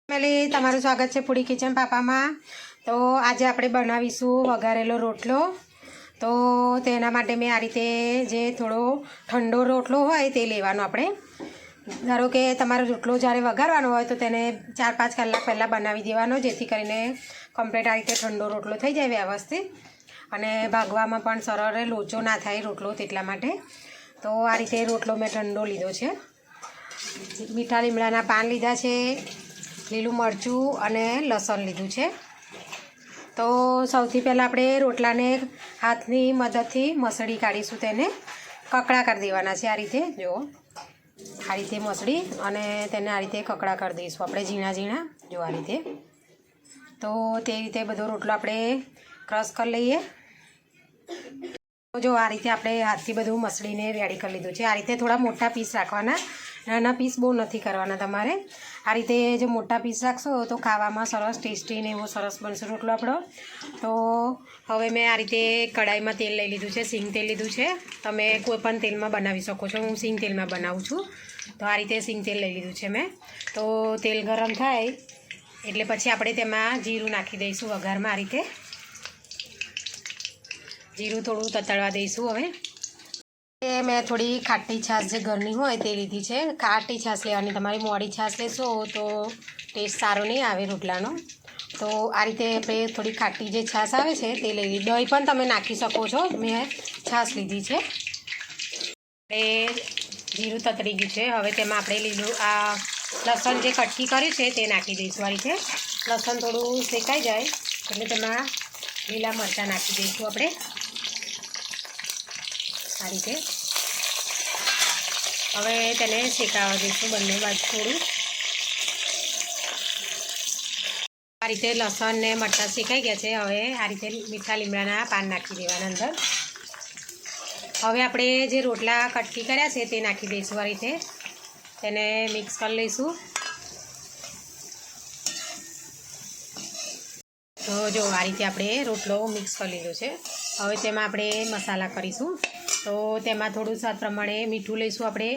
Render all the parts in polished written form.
Family તમારું સ્વાગત છે ફૂડી કિચન પાપામાં। તો આજે આપણે બનાવીશું વઘારેલો રોટલો। તો તેના માટે મેં આ રીતે જે થોડો ઠંડો રોટલો હોય તે લેવાનો। આપણે ધારો કે તમારો રોટલો જ્યારે વઘારવાનો હોય તો તેને 4-5 કલાક પહેલાં બનાવી દેવાનો, જેથી કરીને કમ્પ્લીટ આ રીતે ઠંડો રોટલો થઈ જાય વ્યવસ્થિત, અને ભાગવામાં પણ સરળ લોચો ના થાય રોટલો, તેટલા માટે। તો આ રીતે રોટલો મેં ઠંડો લીધો છે। મીઠા લીમડાના પાન લીધા છે, લીલું મરચું અને લસણ લીધું છે। તો સૌથી પહેલાં આપણે રોટલાને હાથની મદદથી મસળી કાઢીશું, તેને કકડા કરી દેવાના છે। આ રીતે જુઓ, આ રીતે મસળી અને તેને આ રીતે કકડા કરી દઈશું આપણે, ઝીણા ઝીણા, જો આ રીતે। તો તે રીતે બધો રોટલો આપણે ક્રશ કરી લઈએ। જો આ રીતે આપણે હાથથી બધું મસળીને રેડી કરી લીધું છે। આ રીતે થોડા મોટા પીસ રાખવાના, નાના પીસ બહુ નથી કરવાના તમારે। આ રીતે જો મોટા પીસ રાખશો તો ખાવામાં સરસ ટેસ્ટી ને એવો સરસ બનશે રોટલો આપણો। તો હવે મેં આ રીતે કડાઈમાં તેલ લઈ લીધું છે, સિંગ તેલ લીધું છે। તમે કોઈ પણ તેલમાં બનાવી શકો છો, હું સિંગ તેલમાં બનાવું છું। તો આ રીતે સિંગ તેલ લઈ લીધું છે મેં। તો તેલ ગરમ થાય એટલે પછી આપણે તેમાં જીરું નાખી દઈશું વઘારમાં। આ રીતે જીરું થોડું તતડવા દઈશું। હવે મેં થોડી ખાટી છાશ જે ઘરની હોય તે લીધી છે। ખાટી છાશ લેવાની, તમારી મોડી છાશ લેશો તો ટેસ્ટ સારો નહીં આવે રોટલાનો। તો આ રીતે આપણે થોડી ખાટી જે છાશ આવે છે તે લઈ લીધી। દહીં પણ તમે નાખી શકો છો, મેં છાશ લીધી છે। એ જીરું તતરી ગયું છે, હવે તેમાં આપણે લીલું આ લસણ જે કટકી કર્યું છે તે નાખી દઈશું। આ રીતે લસણ થોડું શેકાઈ જાય એટલે તેમાં લીલા મરચાં નાખી દઈશું આપણે, આ રીતે। હવે તેને શેકાવા દઈશું બંને બાજુ થોડું। આ રીતે લસણ ને મરચાં શેકાઈ ગયા છે। હવે આ રીતે મીઠા લીમડાના પાન નાખી દેવાના અંદર। હવે આપણે જે રોટલા કટકી કર્યા છે તે નાખી દઈશું। આ રીતે તેને મિક્સ કરી લઈશું। તો જો આ રીતે આપણે રોટલો મિક્સ કરી લીધો છે। હવે તેમાં આપણે મસાલા કરીશું। તો તેમાં થોડું સ્વાદ પ્રમાણે મીઠું લઈશું આપણે।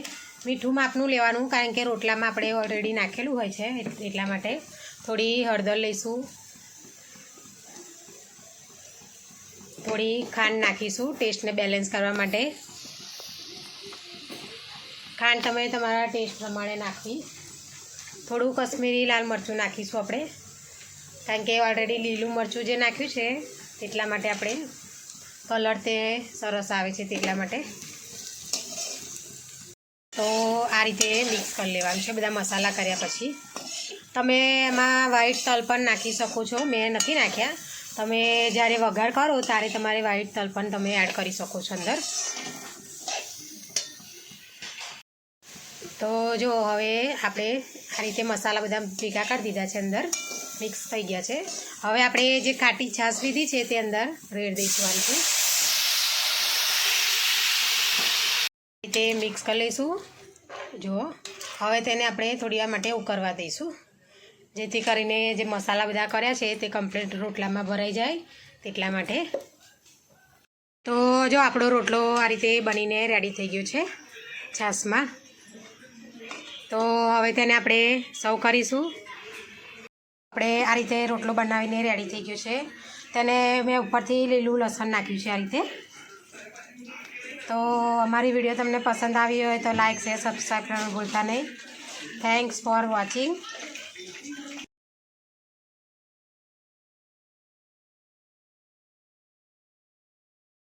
મીઠું માપનું લેવાનું, કારણ કે રોટલામાં આપણે ઓલરેડી નાખેલું હોય છે એટલા માટે। થોડી હળદર લઈશું, થોડી ખાંડ નાખીશું ટેસ્ટને બેલેન્સ કરવા માટે। ખાંડ તમે તમારા ટેસ્ટ પ્રમાણે નાખવી। થોડું કશ્મીરી લાલ મરચું નાખીશું આપણે, કારણ કે ઓલરેડી લીલું મરચું જે નાખ્યું છે એટલા માટે આપણે કલર તે સરસ આવે છે તેટલા માટે। તો આ રીતે મિક્સ કરી લેવાનું છે બધા મસાલા કર્યા પછી। તમે એમાં વ્હાઈટ તલ પણ નાખી શકો છો, મેં નથી નાખ્યા। તમે જ્યારે વઘાર કરો ત્યારે તમારે વ્હાઈટ તલ પણ તમે એડ કરી શકો છો અંદર। તો જો હવે આપણે આ રીતે મસાલા બધા ભેગા કરી દીધા છે, અંદર મિક્સ થઈ ગયા છે। હવે આપણે જે ખાટી છાશ લીધી છે તે અંદર રેડ દઈશું। આ રીતે મિક્સ કરી લઈશું। જો હવે તેને આપણે થોડી વાર માટે ઉકળવા દઈશું, જેથી કરીને જે મસાલા બધા કર્યા છે તે કમ્પ્લીટ રોટલામાં ભરાઈ જાય તેટલા માટે। તો જો આપણો રોટલો આ રીતે બનીને રેડી થઈ ગયો છે છાશમાં। તો હવે તેને આપણે સર્વ કરીશું। આપણે આ રીતે રોટલો બનાવીને રેડી થઈ ગયો છે, તેને મેં ઉપરથી લીલું લસણ નાખ્યું છે આ રીતે। તો અમારી વિડીયો તમને પસંદ આવી હોય તો લાઇક, શેર, સબસ્ક્રાઈબ કરવાનું ભૂલતા નહીં। Thanks for watching.